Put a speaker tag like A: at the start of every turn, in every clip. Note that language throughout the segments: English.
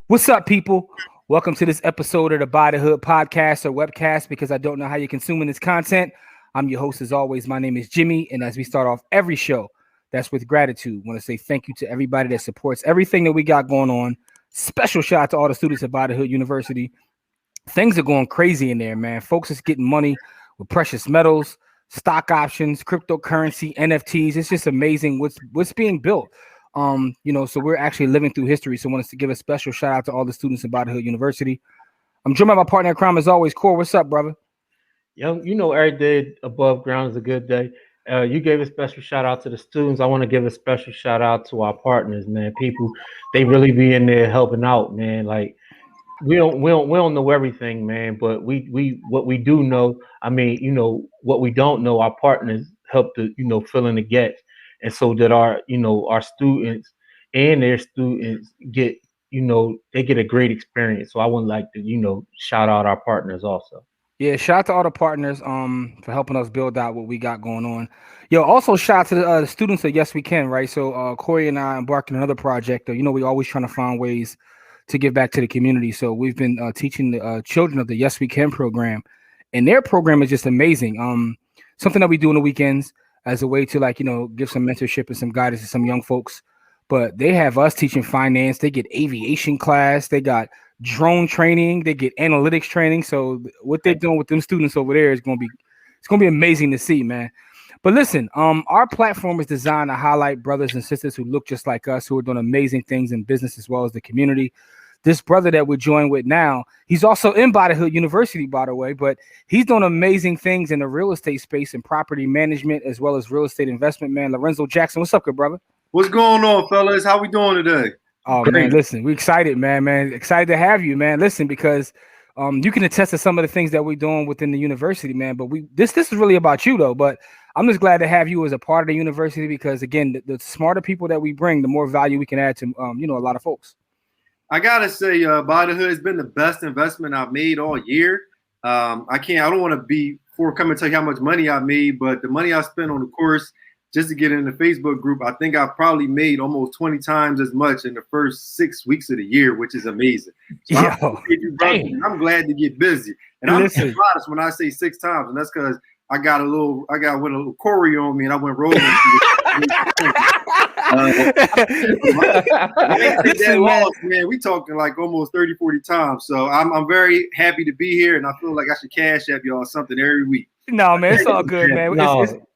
A: What's up, people? Welcome to this episode of the By the Hood podcast or webcast because I don't know how you're consuming this content. I'm your host as always. My name is Jimmy, and as we start off every show, that's with gratitude. I want to say thank you to everybody that supports everything that we got going on. Special shout out to all the students at By the Hood University. Things are going crazy in there, man. Folks is getting money with precious metals, stock options, cryptocurrency, NFTs. It's just amazing what's being built. So we're actually living through history. So I want us to give a special shout out to all the students at By the Hood University. I'm joined by my partner in crime as always, Core. What's up, brother?
B: Young, every day above ground is a good day. You gave a special shout out to the students. I want to give a special shout out to our partners, man. People, they really be in there helping out, man. Like we don't know everything, man, but we what we do know. I mean, what we don't know, our partners help to fill in the gaps, and so that our students and their students get they get a great experience. So I would like to shout out our partners also.
A: Yeah, shout out to all the partners for helping us build out what we got going on. Yo, also shout out to the students at Yes We Can, right? So Corey and I embarked on another project. We always trying to find ways to give back to the community. So we've been teaching the children of the Yes We Can program, and their program is just amazing. Something that we do on the weekends as a way to give some mentorship and some guidance to some young folks. But they have us teaching finance. They get aviation class. They got drone training. They get analytics training. So what they're doing with them students over there is gonna be amazing to see, man. But listen, our platform is designed to highlight brothers and sisters who look just like us, who are doing amazing things in business as well as the community. This brother that we're joined with now, he's also in By the Hood University, by the way, but he's doing amazing things in the real estate space and property management as well as real estate investment, man. Lorenzo Jackson, what's up, good brother?
C: What's going on, fellas? How we doing today?
A: Oh, great. Man, listen, we're excited, man. Excited to have you, man. Listen, because you can attest to some of the things that we're doing within the university, man. But this is really about you, though. But I'm just glad to have you as a part of the university because, again, the smarter people that we bring, the more value we can add to, a lot of folks.
C: I gotta say, By the Hood has been the best investment I've made all year. I don't want to be forthcoming and tell you how much money I made, but the money I spent on the course just to get in the Facebook group, I think I probably made almost 20 times as much in the first 6 weeks of the year, which is amazing. So I'm glad to get busy. And I'm honest when I say 6 times, and that's because I went a little Corey on me and I went rolling. Man, we talking like almost 30, 40 times. So I'm very happy to be here, and I feel like I should cash app y'all something every week.
A: No, man, it's all good, man.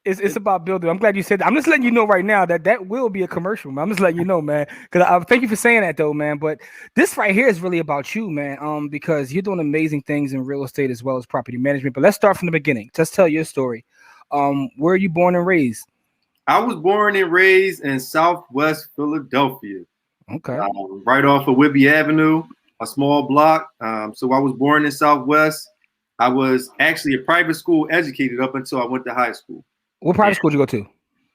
A: It's about building. I'm glad you said that. I'm just letting you know right now that will be a commercial, man. I'm just letting you know, man. Because I thank you for saying that, though, man. But this right here is really about you, man. Because you're doing amazing things in real estate as well as property management. But let's start from the beginning. Just tell your story. Where are you born and raised?
C: I was born and raised in Southwest Philadelphia.
A: Okay.
C: Right off of Whitby Avenue, a small block. So I was born in Southwest. I was actually a private school educated up until I went to high school.
A: What private school did you go to?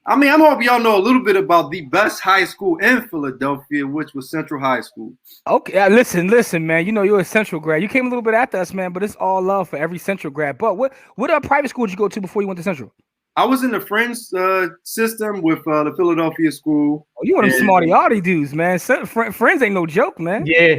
C: I mean, I'm hoping y'all know a little bit about the best high school in Philadelphia, which was Central High School.
A: Okay, listen, man. You're a Central grad. You came a little bit after us, man, but it's all love for every Central grad. But what private school did you go to before you went to Central?
C: I was in the Friends system with the Philadelphia school.
A: Oh, you one of them smarty-arty dudes, man. Friends ain't no joke, man.
B: Yeah.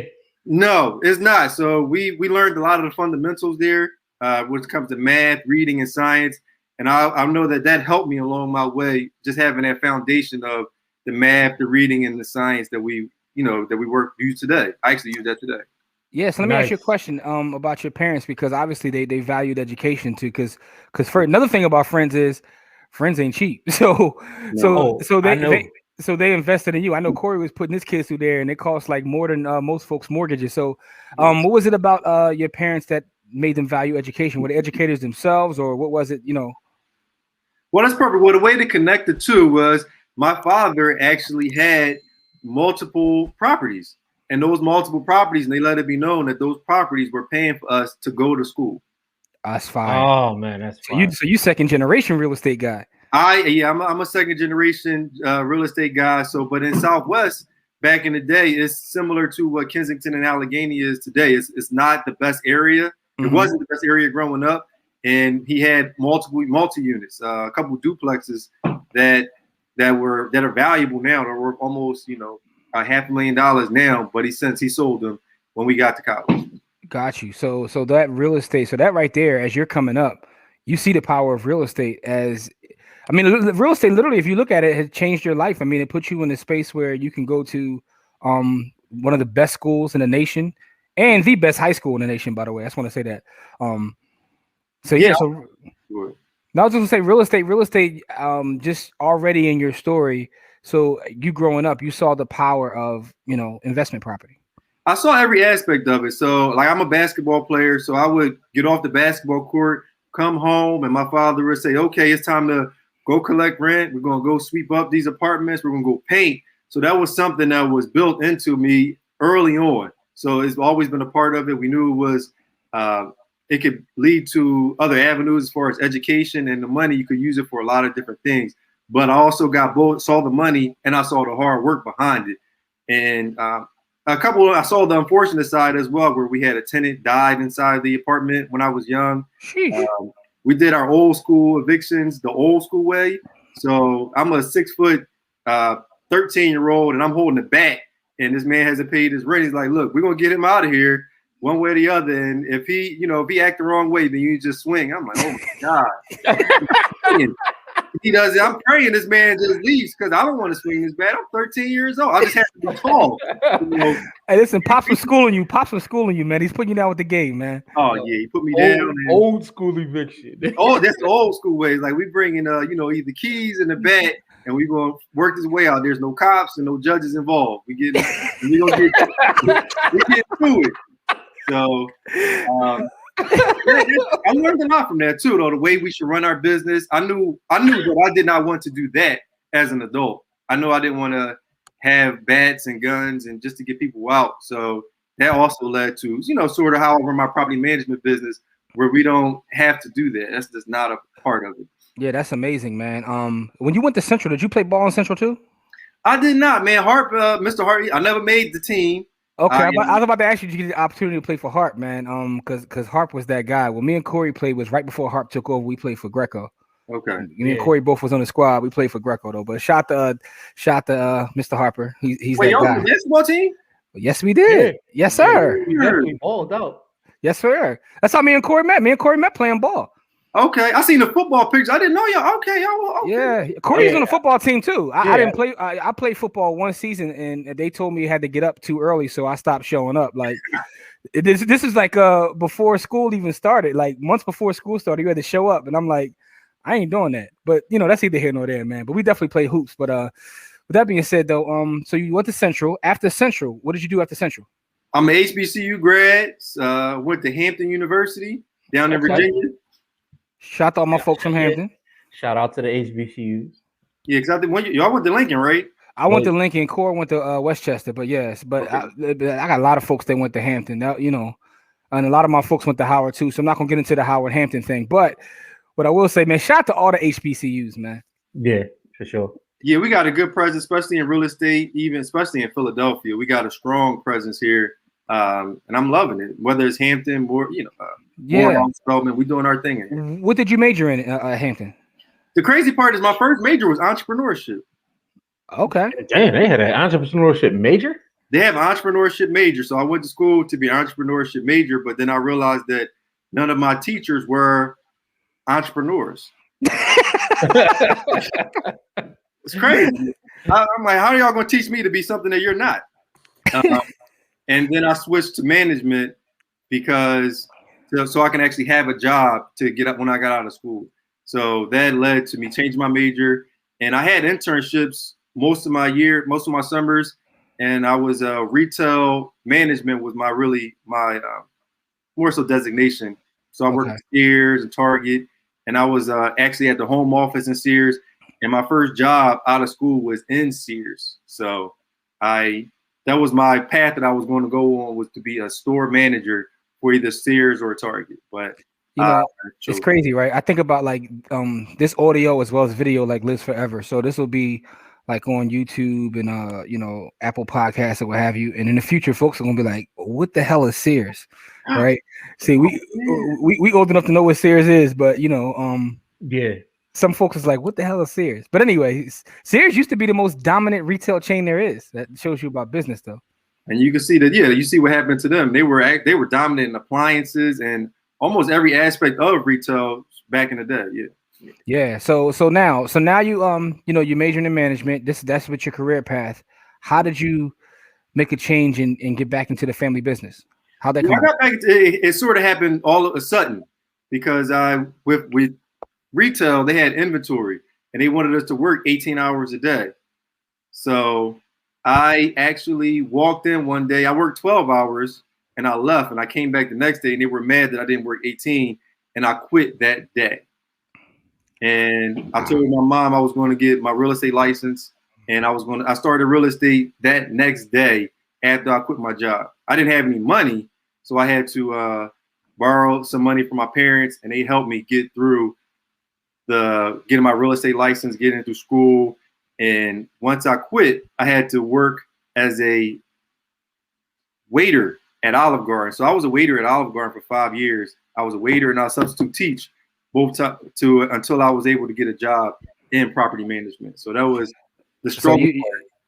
C: No, it's not. So we learned a lot of the fundamentals there when it comes to math, reading, and science. And I know that helped me along my way, just having that foundation of the math, the reading, and the science that we use today. I actually use that today.
A: Yeah, so let me ask you a question about your parents, because obviously they valued education too. Because for another thing about friends is friends ain't cheap. So they invested in you. I know Corey was putting his kids through there, and it costs like more than most folks' mortgages. So what was it about your parents that made them value education? Were they educators themselves, or what was it?
C: Well, that's perfect. Well, the way to connect the two was my father actually had multiple properties. And those multiple properties, and they let it be known that those properties were paying for us to go to school.
A: That's fine.
B: Oh man, that's fine.
A: So you second generation real estate guy.
C: I'm a second generation real estate guy. So, but in Southwest back in the day, it's similar to what Kensington and Allegheny is today. It's not the best area. It wasn't the best area growing up, and he had multi units, a couple of duplexes that are valuable now. They're worth almost $500,000 now, but since he sold them, when we got to college.
A: Got you. So that real estate, so that right there, as you're coming up, you see the power of real estate as, I mean, real estate literally, if you look at it, has changed your life. I mean, it puts you in a space where you can go to one of the best schools in the nation and the best high school in the nation, by the way. I just want to say that. Now I was just gonna say real estate, just already in your story. So you growing up, you saw the power of, investment property.
C: I saw every aspect of it. So like, I'm a basketball player. So I would get off the basketball court, come home, and my father would say, okay, it's time to go collect rent. We're going to go sweep up these apartments. We're going to go paint. So that was something that was built into me early on. So it's always been a part of it. We knew it was, it could lead to other avenues as far as education, and the money, you could use it for a lot of different things. But I also saw the money, and I saw the hard work behind it. And I saw the unfortunate side as well, where we had a tenant died inside the apartment when I was young. We did our old school evictions the old school way. So I'm a 6 foot 13-year-old, and I'm holding the bat, and this man hasn't paid his rent. He's like, look, we're going to get him out of here one way or the other. And if he act the wrong way, then you just swing. I'm like, oh my God. He does it. I'm praying this man just leaves because I don't want to swing this bat. I'm 13 years old. I just have to be tall.
A: Hey, listen, Pops was schooling you. Pops was schooling you, man. He's putting you down with the game, man.
C: Oh yeah, he put me down.
B: Old school eviction.
C: Oh, that's the old school way. Like, we bring in either keys in the bat, and we gonna work this way out. There's no cops and no judges involved. We get through it. So I learned a lot from that too, though. The way we should run our business. I knew that I did not want to do that as an adult. I know I didn't want to have bats and guns and just to get people out. So that also led to, sort of how I run my property management business, where we don't have to do that. That's just not a part of it.
A: Yeah, that's amazing, man. When you went to Central, did you play ball in Central too?
C: I did not, man. Mr. Hart, I never made the team.
A: Okay, I was about to ask you to get the opportunity to play for Harp, man. Because Harp was that guy. Well, me and Corey played was right before Harp took over. We played for Greco.
C: Okay.
A: Me and Corey both was on the squad. We played for Greco though. But shout to Mr. Harper. He's that guy.
C: On the basketball team?
A: Yes, we did. Yeah. Yes, sir.
B: We definitely balled out.
A: Yes, sir. That's how me and Corey met. Me and Corey met playing ball.
C: Okay, I seen the football pictures. I didn't know y'all. Okay.
A: Yeah, Corey's on the football team too. I didn't play. I played football one season, and they told me I had to get up too early, so I stopped showing up. Like this is like before school even started. Like months before school started, you had to show up, and I'm like, I ain't doing that. But that's either here nor there, man. But we definitely play hoops. But with that being said, though, so you went to Central. After Central, what did you do after Central?
C: I'm an HBCU grad. Went to Hampton University down in Virginia.
A: Shout out to all my folks from Hampton.
B: Shout out to the HBCUs.
C: Yeah, because I think y'all went to Lincoln, right?
A: I went to Lincoln. Core went to Westchester, but yes, but okay. I got a lot of folks that went to Hampton. Now, and a lot of my folks went to Howard too. So I'm not gonna get into the Howard Hampton thing. But what I will say, man, shout out to all the HBCUs, man.
B: Yeah, for sure.
C: Yeah, we got a good presence, especially in real estate, especially in Philadelphia. We got a strong presence here. And I'm loving it. Whether it's Hampton, more development, we doing our thing here.
A: What did you major in at Hampton?
C: The crazy part is my first major was entrepreneurship.
A: Okay.
B: Damn, they had an entrepreneurship major?
C: They have an entrepreneurship major. So I went to school to be an entrepreneurship major, but then I realized that none of my teachers were entrepreneurs. It's crazy. I'm like, how are y'all going to teach me to be something that you're not? And then I switched to management so I can actually have a job to get up when I got out of school. So that led to me changing my major. And I had internships most of my summers. And I was retail management was my more so designation. So I worked at Sears and Target. And I was actually at the home office in Sears. And my first job out of school was in Sears. So that was my path that I was going to go on, was to be a store manager for either Sears or Target. But
A: it's crazy, right? I think about like this audio as well as video like lives forever. So this will be like on YouTube and Apple Podcasts or what have you. And in the future, folks are gonna be like, "What the hell is Sears?" Right? See, we old enough to know what Sears is, but some folks is like, what the hell is Sears? But anyway, Sears used to be the most dominant retail chain there is. That shows you about business, though.
C: And you can see that, yeah, you see what happened to them. They were dominant in appliances and almost every aspect of retail back in the day. Yeah.
A: Yeah. So now you majoring in management. That's what your career path. How did you make a change and get back into the family business? How'd that
C: Well,
A: come
C: I got back. It sort of happened all of a sudden because with retail they had inventory and they wanted us to work 18 hours a day. So I actually walked in one day. I worked 12 hours and I left, and I came back the next day and they were mad that I didn't work 18, and I quit that day. And I told my mom I was going to get my real estate license, and I started real estate that next day after I quit my job. I didn't have any money, so I had to borrow some money from my parents, and they helped me get through getting my real estate license, getting through school. And once I quit, I had to work as a waiter at Olive Garden. So I was a waiter at Olive Garden for 5 years. I was a waiter and I substitute teach until I was able to get a job in property management. So that was the struggle.
A: So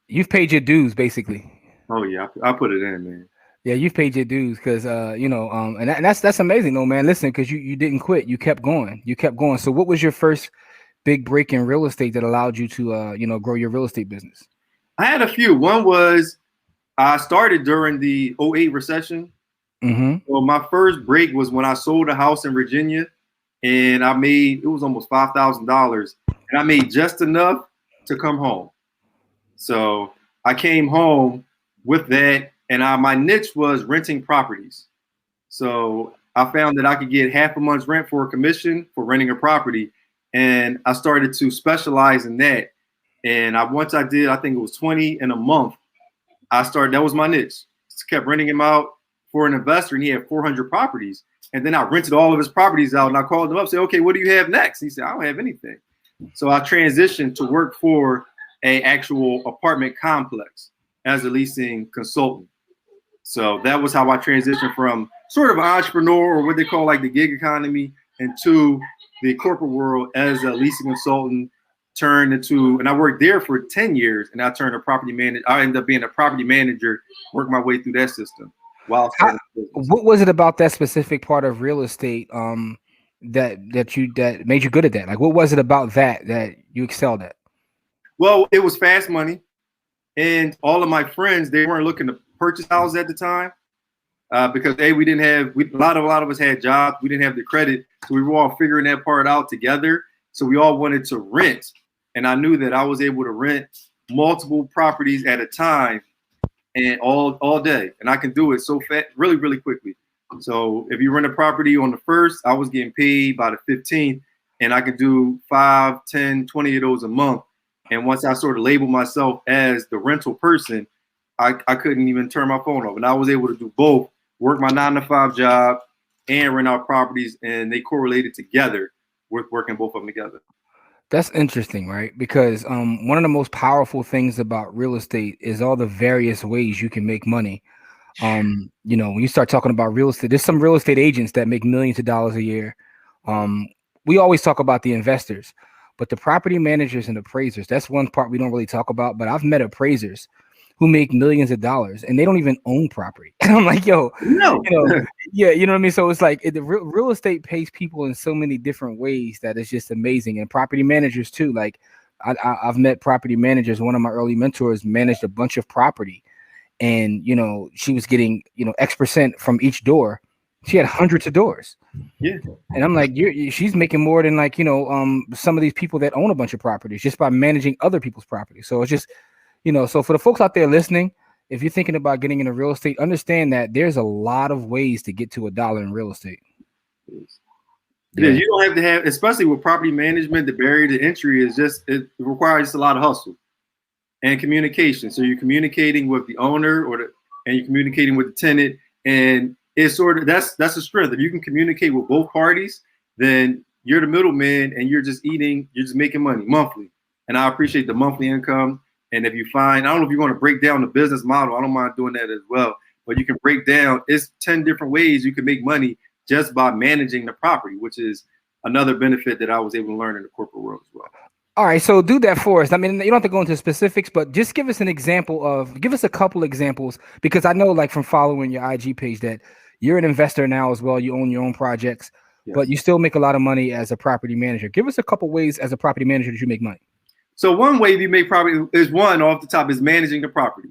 A: you've paid your dues basically.
C: Oh yeah, I put it in, man.
A: Yeah, you've paid your dues because and that's amazing though, man. Listen, because you didn't quit, you kept going. So what was your first big break in real estate that allowed you to grow your real estate business?
C: I had a few. One was I started during the '08 recession.
A: Mm-hmm.
C: So my first break was when I sold a house in Virginia, and it was almost $5,000, and I made just enough to come home. So I came home with that, and my niche was renting properties. So I found that I could get half a month's rent for a commission for renting a property, and I started to specialize in that. And once I did, I think it was 20 in a month. That was my niche. Just kept renting him out for an investor, and he had 400 properties. And then I rented all of his properties out, and I called him up, said, "Okay, what do you have next?" He said, "I don't have anything." So I transitioned to work for an actual apartment complex as a leasing consultant. So that was how I transitioned from sort of an entrepreneur, or what they call like the gig economy, into the corporate world as a leasing consultant. And I worked there for 10 years, and I turned a property manager. I ended up being a property manager, worked my way through that system.
A: What was it about that specific part of real estate that made you good at that? Like, what was it about that you excelled at?
C: Well, it was fast money, and all of my friends, they weren't looking to purchase houses at the time because we didn't have a lot of us had jobs. We didn't have the credit, so we were all figuring that part out together. So we all wanted to rent, and I knew that I was able to rent multiple properties at a time and all day, and I can do it so fast, really, really quickly. So if you rent a property on the 1st, I was getting paid by the 15th, and I could do 5, 10, 20 of those a month. And once I sort of labeled myself as the rental person, I couldn't even turn my phone off, and I was able to do both, work my 9-to-5 job and rent out properties, and they correlated together with working both of them together.
A: That's interesting, right? Because one of the most powerful things about real estate is all the various ways you can make money. When you start talking about real estate, there's some real estate agents that make millions of dollars a year. We always talk about the investors, but the property managers and appraisers, that's one part we don't really talk about. But I've met appraisers who make millions of dollars and they don't even own property. And I'm like, yo,
C: no.
A: Yeah, you know what I mean? So it's like the real estate pays people in so many different ways that it's just amazing. And property managers too. Like I've met property managers. One of my early mentors managed a bunch of property, and she was getting X% from each door. She had hundreds of doors.
C: Yeah.
A: And I'm like, she's making more than some of these people that own a bunch of properties just by managing other people's property. So it's just so for the folks out there listening, if you're thinking about getting into real estate, understand that there's a lot of ways to get to $1 in real estate.
C: Yeah, you don't have to have, especially with property management, the barrier to entry is it requires a lot of hustle and communication. So you're communicating with the owner and you're communicating with the tenant, and it's sort of that's a strength. If you can communicate with both parties, then you're the middleman and you're just making money monthly. And I appreciate the monthly income. And if you find, I don't know if you're going to break down the business model, I don't mind doing that as well. But you can break down, it's 10 different ways you can make money just by managing the property, which is another benefit that I was able to learn in the corporate world as well.
A: All right, so do that for us. I mean, you don't have to go into specifics, but just give us give us a couple examples, because I know, like, from following your IG page, that you're an investor now as well. You own your own projects, but
C: Yes.
A: you still make a lot of money as a property manager. Give us a couple ways as a property manager that you make money.
C: So one way you make property is, one off the top, is managing the property.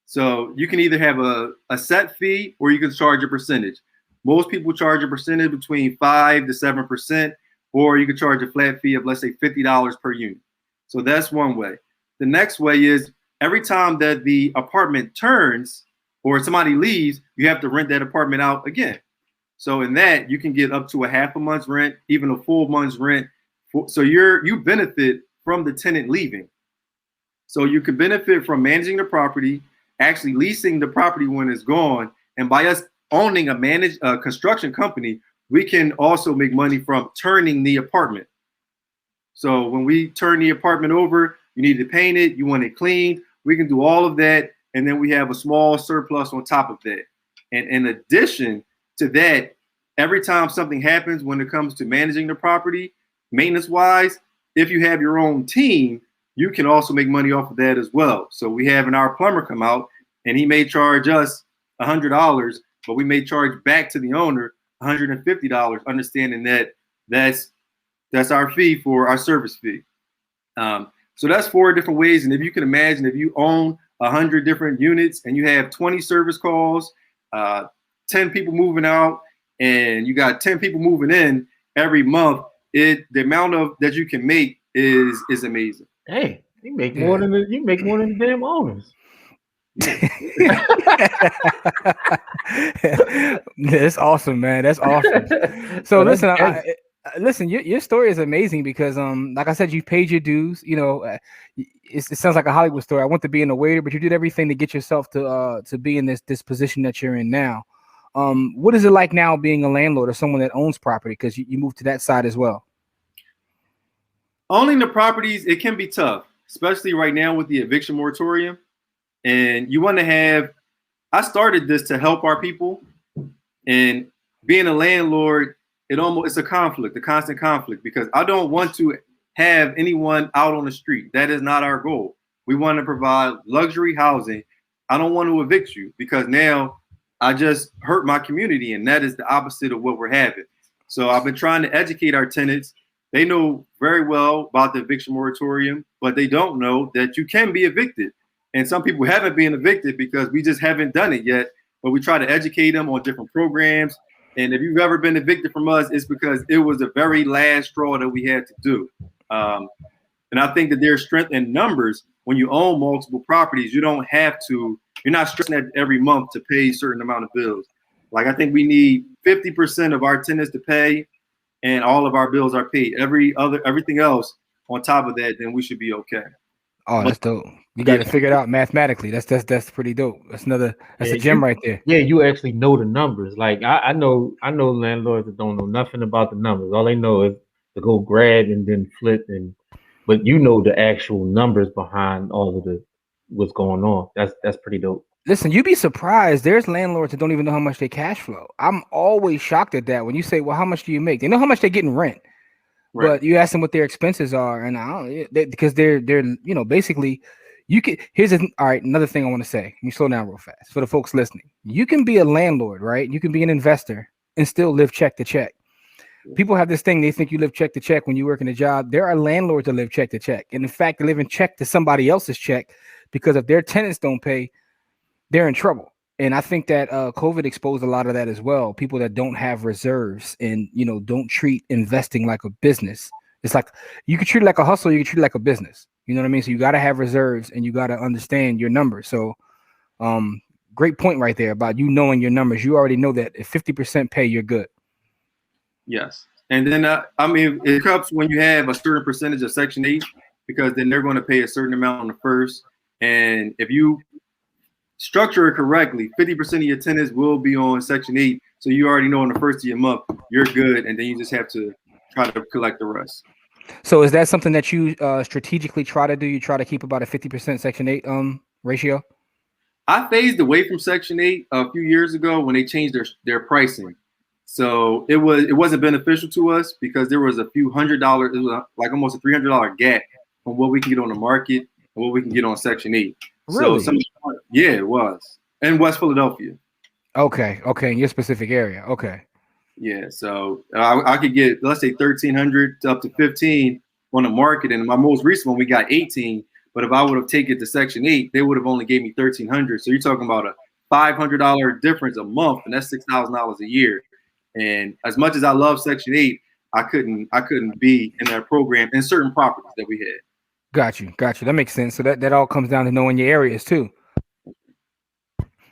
C: So you can either have a set fee or you can charge a percentage. Most people charge a percentage between 5 to 7%, or you can charge a flat fee of, let's say, $50 per unit. So that's one way. The next way is, every time that the apartment turns or somebody leaves, you have to rent that apartment out again. So in that, you can get up to a half a month's rent, even a full month's rent. So you benefit from the tenant leaving. So you can benefit from managing the property, actually leasing the property when it's gone, and by us owning a construction company, we can also make money from turning the apartment. So when we turn the apartment over, you need to paint it, you want it cleaned, we can do all of that, and then we have a small surplus on top of that. And in addition to that, every time something happens when it comes to managing the property, maintenance-wise, if you have your own team, you can also make money off of that as well. So we have our plumber come out, and he may charge us $100, but we may charge back to the owner $150, understanding that that's our fee for our service fee. So that's 4 different ways. And if you can imagine, if you own 100 different units and you have 20 service calls, 10 people moving out, and you got 10 people moving in every month, the amount of that you can make is amazing.
B: Hey, you make more than the damn owners.
A: That's awesome, man. That's awesome. So listen, your story is amazing because, like I said, you paid your dues. You know, it sounds like a Hollywood story. I want to be in a waiter, but you did everything to get yourself to be in this position that you're in now. What is it like now being a landlord or someone that owns property? Because you moved to that side as well.
C: Owning the properties, it can be tough, especially right now with the eviction moratorium. And you want to have, I started this to help our people, and being a landlord, it's a conflict, a constant conflict, because I don't want to have anyone out on the street. That is not our goal. We want to provide luxury housing. I don't want to evict you, because now I just hurt my community, and that is the opposite of what we're having. So I've been trying to educate our tenants. They know very well about the eviction moratorium, but they don't know that you can be evicted. And some people haven't been evicted because we just haven't done it yet, but we try to educate them on different programs. And if you've ever been evicted from us, it's because it was the very last straw that we had to do. And I think that there's strength in numbers. When you own multiple properties, you're not stressing at every month to pay a certain amount of bills. Like, I think we need 50% of our tenants to pay, and all of our bills are paid. Everything else on top of that, then we should be okay.
A: Oh, that's dope. You got to figure it out mathematically. That's pretty dope. That's a gem right there.
B: Yeah, you actually know the numbers. Like I know landlords that don't know nothing about the numbers. All they know is to go grab and then flip, but you know the actual numbers behind all of what's going on. That's pretty dope.
A: Listen, you'd be surprised. There's landlords that don't even know how much they cash flow. I'm always shocked at that. When you say, well, how much do you make? They know how much they get in rent. Right. But you ask them what their expenses are, and because they're basically, you can. All right, another thing I want to say. Let me slow down real fast for the folks listening. You can be a landlord, right? You can be an investor and still live check to check. People have this thing, they think you live check to check when you work in a job. There are landlords that live check to check, and in fact, they live in check to somebody else's check, because if their tenants don't pay, they're in trouble. And I think that COVID exposed a lot of that as well. People that don't have reserves and, don't treat investing like a business. It's like, you can treat it like a hustle, you can treat it like a business. You know what I mean? So you got to have reserves and you got to understand your numbers. So great point right there about you knowing your numbers. You already know that if 50% pay, you're good.
C: Yes. And then, it helps when you have a certain percentage of Section 8, because then they're going to pay a certain amount on the first. And if you structure it correctly, 50% of your tenants will be on Section 8. So you already know in the first of your month, you're good. And then you just have to try to collect the rest.
A: So is that something that you strategically try to do? You try to keep about a 50% Section 8 ratio?
C: I phased away from Section 8 a few years ago when they changed their pricing. So it wasn't beneficial to us, because there was a few $100, it was like almost a $300 gap on what we can get on the market and what we can get on Section 8.
A: Really?
C: So yeah, it was in West Philadelphia.
A: Okay, in your specific area. Okay.
C: Yeah, so I could get, let's say, 1,300 to up to 15 on the market, and my most recent one we got 18. But if I would have taken it to Section 8, they would have only gave me 1,300. So you're talking about a $500 difference a month, and that's $6,000 a year. And as much as I love Section 8, I couldn't be in that program in certain properties that we had.
A: Got you. That makes sense. So that all comes down to knowing your areas too.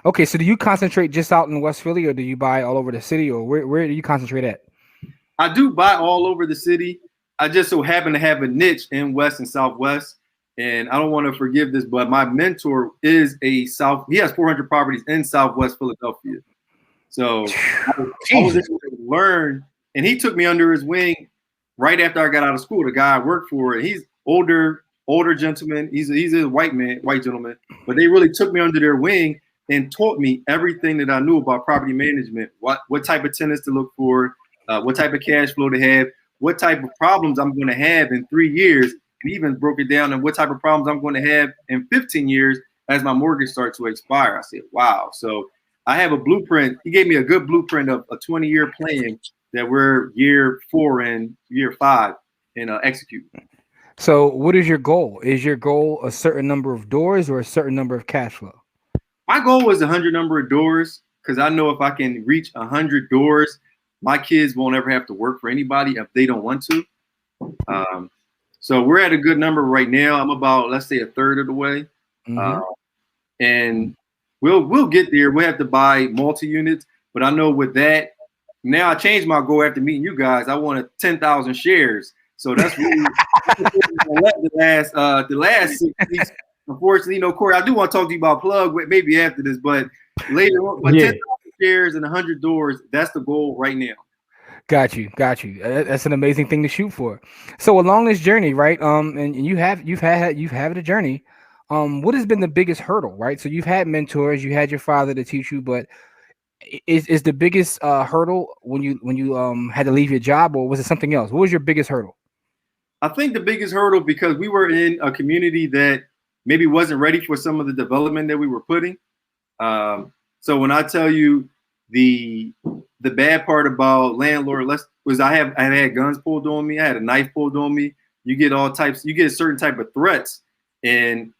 A: Okay, so do you concentrate just out in West Philly, or do you buy all over the city, or where do you concentrate at?
C: I do buy all over the city. I just so happen to have a niche in West and Southwest. And I don't want to forgive this, but my mentor is he has 400 properties in Southwest Philadelphia. So I was able to learn, and he took me under his wing right after I got out of school. The guy I worked for, he's older gentleman. He's a white gentleman, but they really took me under their wing and taught me everything that I knew about property management, what type of tenants to look for, what type of cash flow to have, what type of problems I'm going to have in 3 years, and even broke it down and what type of problems I'm going to have in 15 years as my mortgage starts to expire. I said, wow. So I have a blueprint. He gave me a good blueprint of a 20-year plan that we're year 4 and year 5 and execute.
A: So what is your goal? Is your goal a certain number of doors or a certain number of cash flow?
C: My goal was 100 number of doors, because I know if I can reach 100 doors, my kids won't ever have to work for anybody if they don't want to. So we're at a good number right now. I'm about, let's say, a third of the way.
A: Mm-hmm.
C: And we'll get there. We'll have to buy multi-units. But I know with that, now I changed my goal after meeting you guys. I wanted 10,000 shares. So that's really the last 6 weeks. Unfortunately, Corey, I do want to talk to you about plug maybe after this, but later on, but 10,000 shares and 100 doors, that's the goal right now.
A: Got you. That's an amazing thing to shoot for. So along this journey, right? And you've had a journey. What has been the biggest hurdle, right? So you've had mentors, you had your father to teach you, but is the biggest hurdle when you had to leave your job, or was it something else? What was your biggest hurdle?
C: I think the biggest hurdle, because we were in a community that maybe wasn't ready for some of the development that we were putting. So when I tell you the bad part about landlord was I had guns pulled on me, I had a knife pulled on me. You get a certain type of threats, and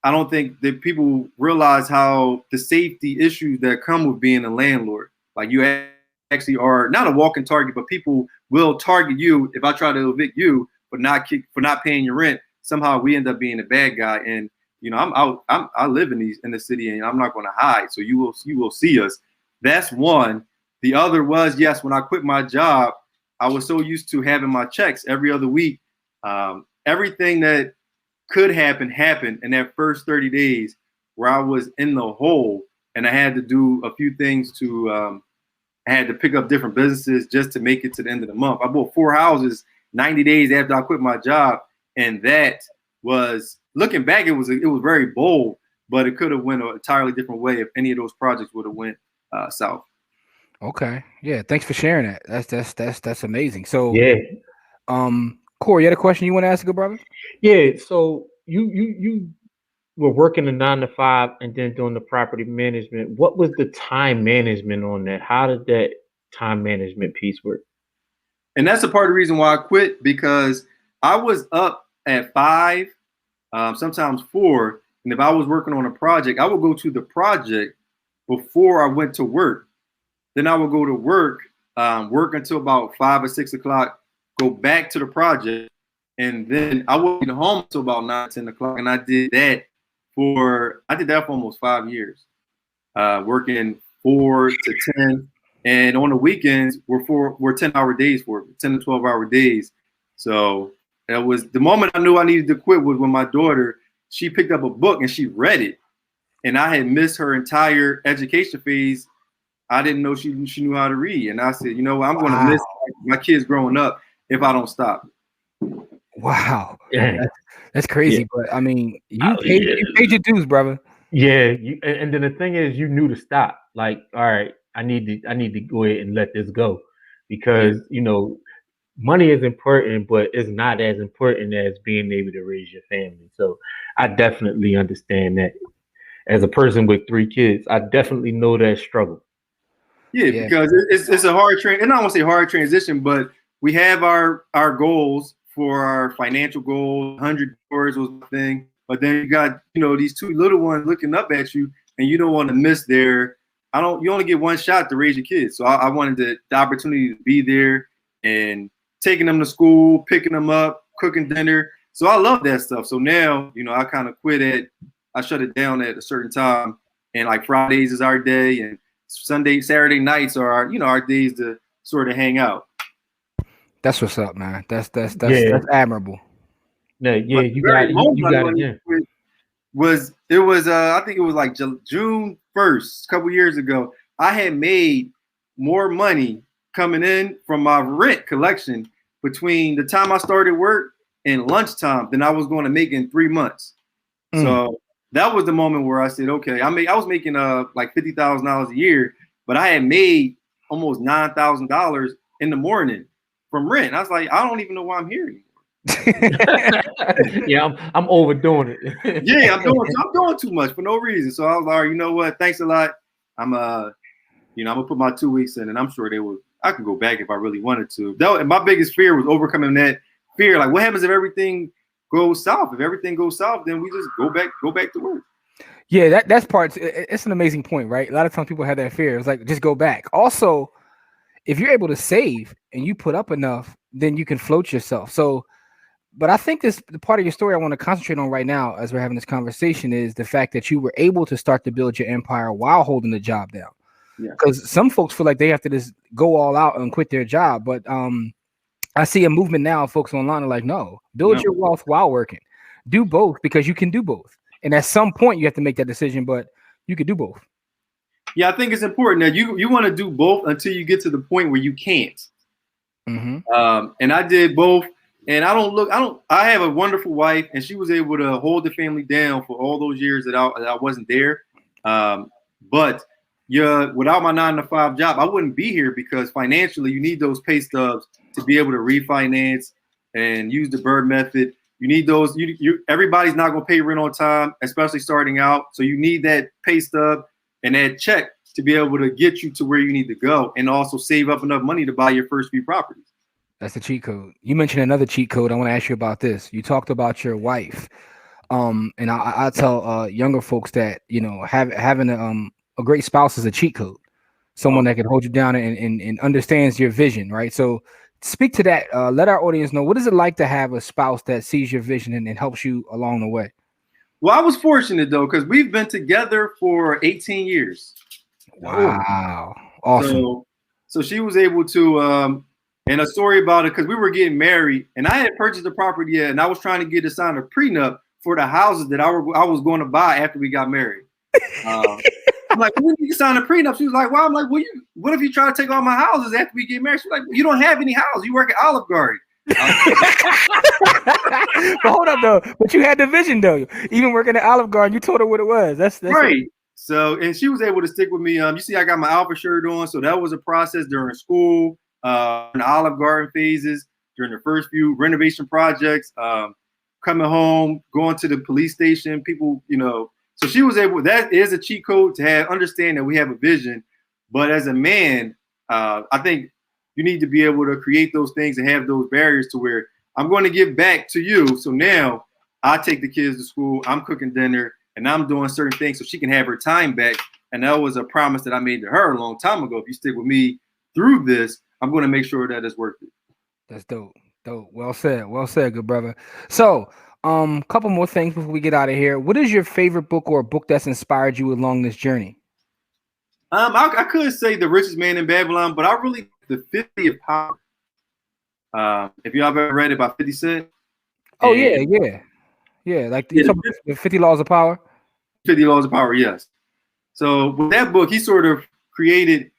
C: I don't think that people realize how the safety issues that come with being a landlord. Like, you actually are not a walking target, but people will target you if I try to evict you for not paying your rent. Somehow we end up being a bad guy, and I live in the city, and I'm not going to hide. So you will see us. That's one. The other was, yes, when I quit my job, I was so used to having my checks every other week. Everything that could happen happened in that first 30 days where I was in the hole, and I had to do a few things I had to pick up different businesses just to make it to the end of the month. I bought 4 houses 90 days after I quit my job. And that was, looking back, it was very bold, but it could have went an entirely different way if any of those projects would have went south.
A: Okay. Yeah. Thanks for sharing that. That's amazing. So
B: yeah.
A: Corey, you had a question you want to ask, good brother?
B: Yeah. So you were working a 9 to 5 and then doing the property management. What was the time management on that? How did that time management piece work?
C: And that's a part of the reason why I quit, because I was up at 5, sometimes 4. And if I was working on a project, I would go to the project before I went to work. Then I would go to work, work until about 5 or 6 o'clock, go back to the project. And then I would be home until about 9, 10 o'clock. And I did that for almost 5 years, working 4 to 10. And on the weekends, we're 10-hour days, for 10 to 12-hour days. So that was the moment I knew I needed to quit, was when my daughter, she picked up a book and she read it. And I had missed her entire education phase. I didn't know she knew how to read. And I said, I'm going to miss my kids growing up if I don't stop.
A: Wow. That's crazy. Yeah. But I mean, you paid your dues, brother.
B: Yeah. And then the thing is, you knew to stop. Like, all right, I need to go ahead and let this go, because, money is important, but it's not as important as being able to raise your family. So I definitely understand that. As a person with 3 kids, I definitely know that struggle.
C: Yeah, because it's a hard and I don't want to say hard transition, but we have our goals for our financial goals. $100 was the thing, but then you got these two little ones looking up at you, and you don't want to miss their. You only get one shot to raise your kids, so I wanted the opportunity to be there and taking them to school, picking them up, cooking dinner. So I love that stuff. So now I kind of I shut it down at a certain time, and like Fridays is our day, and Saturday nights are our days to sort of hang out.
A: That's what's up, man. That's admirable.
B: No, yeah, you got it. Yeah.
C: I think it was like June 1st, a couple years ago. I had made more money coming in from my rent collection between the time I started work and lunchtime than I was going to make in 3 months. So that was the moment where I said, okay, I was making like $50,000 a year, but I had made almost $9,000 in the morning from rent. I was like, I don't even know why I'm here anymore.
B: Yeah, I'm overdoing it.
C: Yeah, I'm doing too much for no reason. So I was like, all right, you know what? Thanks a lot. I'm gonna put my 2 weeks in, and I'm sure I can go back if I really wanted to. And my biggest fear was overcoming that fear. Like, what happens if everything goes south? If everything goes south, then we just go back to work.
A: Yeah, that's part. It's an amazing point, right? A lot of times people have that fear. It's like, just go back. Also, if you're able to save and you put up enough, then you can float yourself. So, but I think the part of your story I want to concentrate on right now as we're having this conversation is the fact that you were able to start to build your empire while holding the job down.
C: Yeah.
A: Because some folks feel like they have to just go all out and quit their job. But I see a movement now, folks online are like, no, build your wealth while working. Do both, because you can do both. And at some point you have to make that decision, but you could do both.
C: Yeah, I think it's important that you want to do both until you get to the point where you can't.
A: Mm-hmm.
C: And I did both. And I have a wonderful wife, and she was able to hold the family down for all those years that I wasn't there. But without my 9-to-5 job, I wouldn't be here, because financially you need those pay stubs to be able to refinance and use the Bird method. You need those. Everybody's not going to pay rent on time, especially starting out. So you need that pay stub and that check to be able to get you to where you need to go, and also save up enough money to buy your first few properties.
A: That's the cheat code. You mentioned another cheat code. I want to ask you about this. You talked about your wife. And I tell younger folks that, having a great spouse is a cheat code. Someone that can hold you down and understands your vision, right? So speak to that. Let our audience know, what is it like to have a spouse that sees your vision and helps you along the way?
C: Well, I was fortunate, though, because we've been together for 18 years.
A: Wow. Awesome.
C: So she was able to, and a story about it, because we were getting married, and I had purchased the property yet, and I was trying to get to sign a prenup for the houses that I was going to buy after we got married. I'm like, when did you sign a prenup? She was like, well, I'm like, what if you try to take all my houses after we get married? She's like, you don't have any house. You work at Olive Garden.
A: But hold up, though. But you had the vision, though. Even working at Olive Garden, you told her what it was. That's
C: right. So, and she was able to stick with me. You see, I got my Alpha shirt on. So that was a process during school, in the Olive Garden phases, during the first few renovation projects, coming home, going to the police station, people, So she was able, that is a cheat code to understand that we have a vision. But as a man, I think you need to be able to create those things and have those barriers to where I'm going to give back to you. So now I take the kids to school, I'm cooking dinner, and I'm doing certain things so she can have her time back. And that was a promise that I made to her a long time ago. If you stick with me through this, I'm going to make sure that it's worth it.
A: That's dope. Dope. Well said, good brother. So, couple more things before we get out of here. What is your favorite book or a book that's inspired you along this journey?
C: I could say The Richest Man in Babylon, but I really The 50 of Power. If y'all ever read it by 50 Cent.
A: Oh yeah. Like the 50 Laws of Power.
C: 50 Laws of Power, yes. So with that book, he sort of created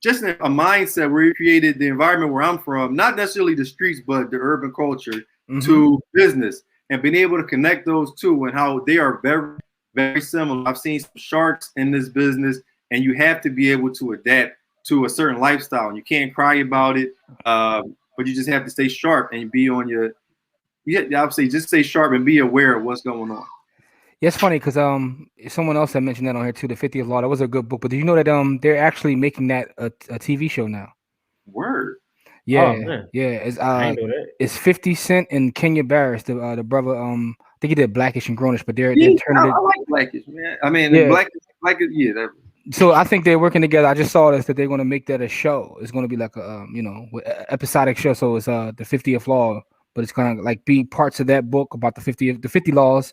C: just a mindset where he created the environment where I'm from, not necessarily the streets, but the urban culture to business, and being able to connect those two and how they are very, very similar. I've seen some sharks in this business, and you have to be able to adapt to a certain lifestyle, and you can't cry about it. But you just have to stay sharp and be on your. I would say just stay sharp and be aware of what's going on.
A: Yeah, it's funny because someone else had mentioned that on here too. The 50th Law. That was a good book. But did you know that they're actually making that a TV show now?
C: Word.
A: Yeah,
B: man.
A: yeah.
B: I know that.
A: It's 50 Cent and Kenya Barris, the brother. I think he did Blackish and Grownish, but they're
C: Yeah,
A: turning
C: I like Blackish, man. I mean,
A: Yeah.
C: Blackish, yeah. That,
A: So I think they're working together. I just saw this that they're going to make that a show. It's going to be like a episodic show. So it's the 50th Law, but it's going to like be parts of that book about the 50 laws,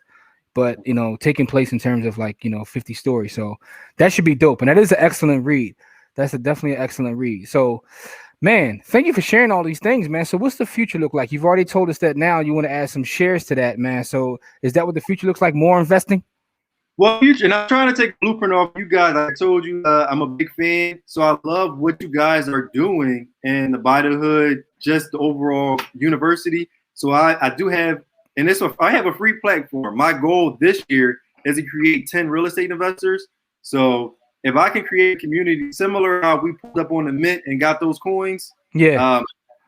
A: but taking place in terms of like 50 stories. So that should be dope, and that is an excellent read. That's definitely an excellent read. So, man, thank you for sharing all these things, man. So what's the future look like? You've already told us that now you want to add some shares to that, man. So is that what the future looks like? More investing?
C: well, future, and I'm trying to take a blueprint off you guys. I told you I'm a big fan, so I love what you guys are doing in the Buy the Hood, just the overall university. So I do have, and I have a free platform. My goal this year is to create 10 real estate investors. So if I can create a community similar how we pulled up on the Mint and got those coins,
A: Yeah.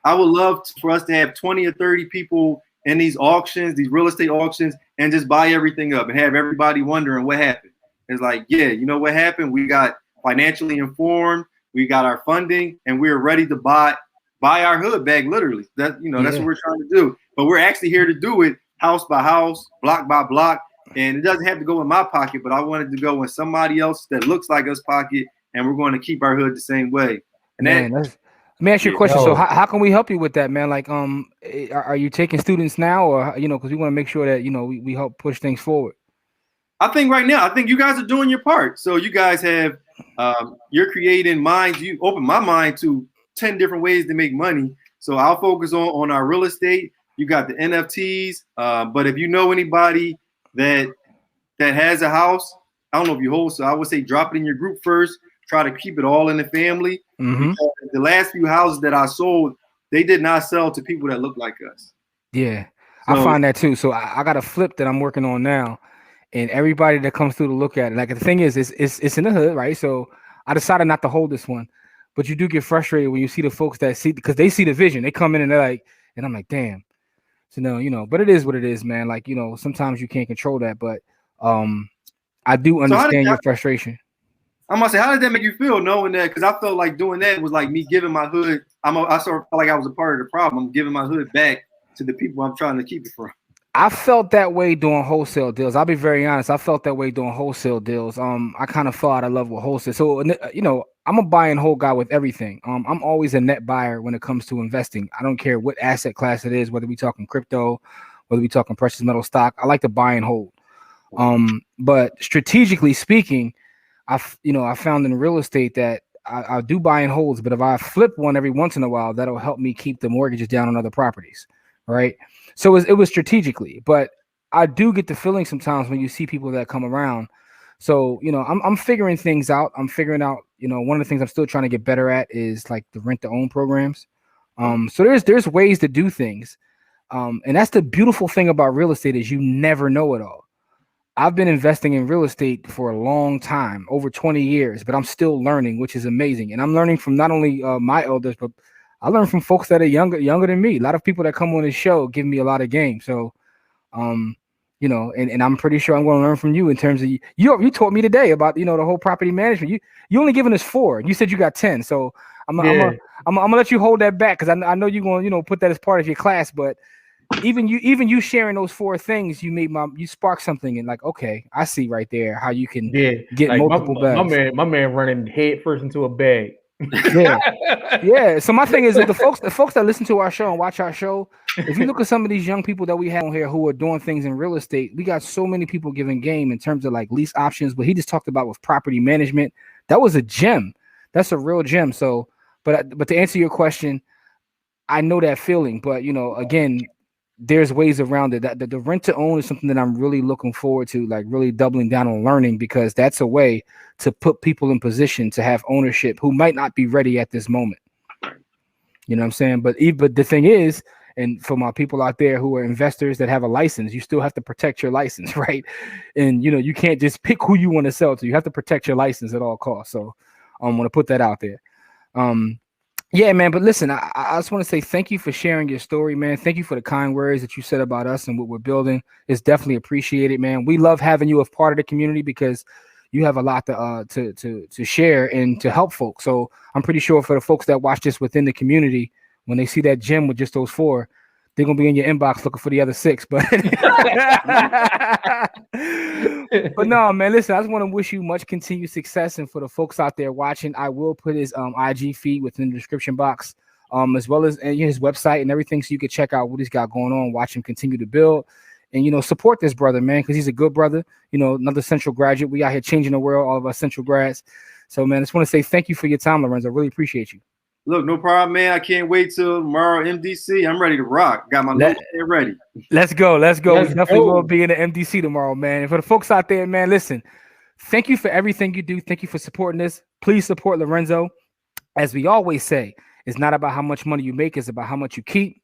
C: I would love for us to have 20 or 30 people in these auctions, these real estate auctions, and just buy everything up and have everybody wondering what happened. It's like, yeah, you know what happened? We got financially informed, we got our funding, and we're ready to buy our hood back, literally. That's what we're trying to do. But we're actually here to do it house by house, block by block. And it doesn't have to go in my pocket, but I wanted to go in somebody else that looks like us pocket, and we're going to keep our hood the same way. And
A: Man, let me ask you a question. So how can we help you with that, man? Like, are you taking students now, or because we want to make sure that we help push things forward?
C: I think right now, you guys are doing your part. So you guys have you're creating minds. You open my mind to 10 different ways to make money. So I'll focus on our real estate. You got the NFTs, but if you know anybody that has a house, I don't know if you hold, so I would say drop it in your group first. Try to keep it all in the family.
A: Mm-hmm.
C: The last few houses that I sold, they did not sell to people that look like us.
A: Yeah,
C: so,
A: I find that too. So I got a flip that I'm working on now, and everybody that comes through to look at it, like the thing is, it's in the hood, right? So I decided not to hold this one, but you do get frustrated when you see the folks that see, because they see the vision. They come in and they're like, and I'm like, damn. So no, but it is what it is, man. Like sometimes you can't control that, but I do understand your frustration.
C: I'm gonna say, how did that make you feel knowing that? Because I felt like doing that was like me giving my hood. I sort of felt like I was a part of the problem. I'm giving my hood back to the people I'm trying to keep it from.
A: I felt that way doing wholesale deals. I'll be very honest. I felt that way doing wholesale deals. I kind of fell out of love with wholesale. So I'm a buy and hold guy with everything. I'm always a net buyer when it comes to investing. I don't care what asset class it is, whether we talking crypto, whether we talking precious metal stock. I like to buy and hold. But strategically speaking, I found in real estate that I do buy and holds, but if I flip one every once in a while, that'll help me keep the mortgages down on other properties, right? So it was strategically, but I do get the feeling sometimes when you see people that come around. So I'm figuring things out. I'm figuring out one of the things I'm still trying to get better at is like the rent to own programs. So there's ways to do things, and that's the beautiful thing about real estate is you never know it all. I've been investing in real estate for a long time, over 20 years, but I'm still learning, which is amazing. And I'm learning from not only my elders, but I learn from folks that are younger than me. A lot of people that come on this show give me a lot of game. So, and I'm pretty sure I'm going to learn from you in terms of you taught me today about, the whole property management. You only given us 4. You said you got 10. So I'm gonna let you hold that back, because I know you're going to, put that as part of your class, but even you sharing those 4 things, you spark something, and like, okay, I see right there how you can get like multiple bags.
B: My man running head first into a bag.
A: Yeah. So my thing is that the folks that listen to our show and watch our show, if you look at some of these young people that we have on here who are doing things in real estate, we got so many people giving game in terms of like lease options. But he just talked about with property management, that was a gem. That's a real gem. So, but to answer your question, I know that feeling, but again, there's ways around it. That the rent to own is something that I'm really looking forward to, like really doubling down on learning, because that's a way to put people in position to have ownership who might not be ready at this moment. You know what I'm saying? But the thing is, and for my people out there who are investors that have a license, you still have to protect your license, right? And you can't just pick who you want to sell to. You have to protect your license at all costs. So I'm going to put that out there. Yeah, man. But listen, I just want to say thank you for sharing your story, man. Thank you for the kind words that you said about us and what we're building. It's definitely appreciated, man. We love having you as part of the community because you have a lot to share and to help folks. So I'm pretty sure for the folks that watch this within the community, when they see that gym with just those 4, they're gonna be in your inbox looking for the other 6. But but no, man. Listen, I just want to wish you much continued success, and for the folks out there watching, I will put his IG feed within the description box, as well as his website and everything, so you can check out what he's got going on, watch him continue to build, and support this brother, man, because he's a good brother. Another Central graduate. We out here changing the world, all of us Central grads. So, man, I just want to say thank you for your time, Lorenzo. I really appreciate you.
C: Look, no problem, man. I can't wait till tomorrow, MDC. I'm ready to rock. Got my notepad ready.
A: Let's go. We definitely will be in the MDC tomorrow, man. And for the folks out there, man, listen, thank you for everything you do. Thank you for supporting this. Please support Lorenzo. As we always say, it's not about how much money you make. It's about how much you keep.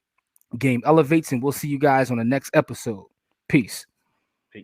A: Game elevates, and we'll see you guys on the next episode. Peace.
B: Peace.